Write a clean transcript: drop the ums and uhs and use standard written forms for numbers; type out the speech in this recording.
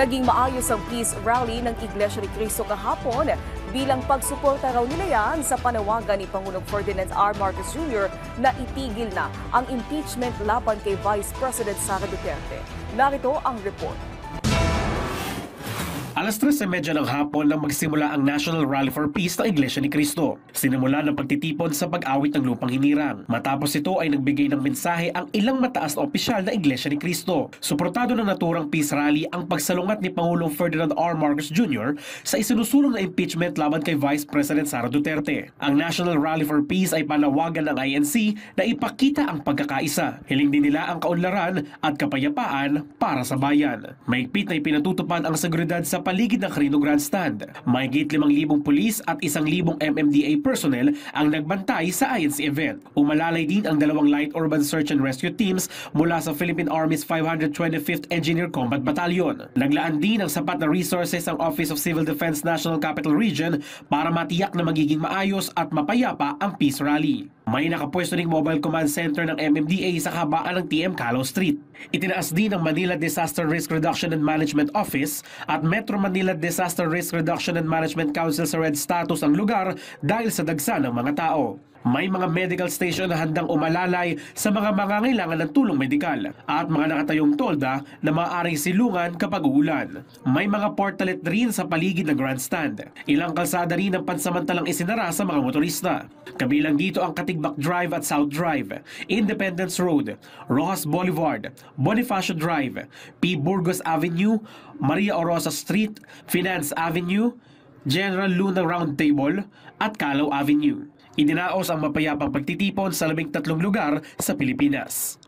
Naging maayos ang peace rally ng Iglesia ni Cristo kahapon bilang pagsuporta raw nila yan sa panawagan ni Pangulong Ferdinand R. Marcos Jr. na itigil na ang impeachment laban kay Vice President Sara Duterte. Narito ang report. Alas 3:30 ng hapon nang magsimula ang National Rally for Peace ng Iglesia ni Cristo. Sinimula ng pagtitipon sa pag-awit ng lupang hinirang. Matapos ito ay nagbigay ng mensahe ang ilang mataas na opisyal ng Iglesia ni Cristo. Suportado ng naturang peace rally ang pagsalungat ni Pangulong Ferdinand R. Marcos Jr. sa isinusulong na impeachment laban kay Vice President Sara Duterte. Ang National Rally for Peace ay panawagan ng INC na ipakita ang pagkakaisa. Hiling din nila ang kaunlaran at kapayapaan para sa bayan. Mahigpit na ipinatutupad ang seguridad sa paligid ng Carino Grandstand. Mahigit 5,000 pulis at 1,000 MMDA personnel ang nagbantay sa INC event. Umalalay din ang 2 light urban search and rescue teams mula sa Philippine Army's 525th Engineer Combat Battalion. Naglaan din ng sapat na resources ang Office of Civil Defense National Capital Region para matiyak na magiging maayos at mapayapa ang peace rally. May nakapwesto ding mobile command center ng MMDA sa kabaan ng TM Calo Street. Itinaas din ng Manila Disaster Risk Reduction and Management Office at Metro Manila Disaster Risk Reduction and Management Council sa red status ang lugar dahil sa dagsa ng mga tao. May mga medical station na handang umalalay sa mga mangangailangan ng tulong medikal at mga nakatayong tolda na maaaring silungan kapag uulan. May mga portalet rin sa paligid ng grandstand. Ilang kalsada rin ang pansamantalang isinara sa mga motorista. Kabilang dito ang Katigbak Drive at South Drive, Independence Road, Rojas Boulevard, Bonifacio Drive, P. Burgos Avenue, Maria Orosa Street, Finance Avenue, General Luna Round Table at Calao Avenue. Idinaos ang mapayapang pagtitipon sa 13 lugar sa Pilipinas.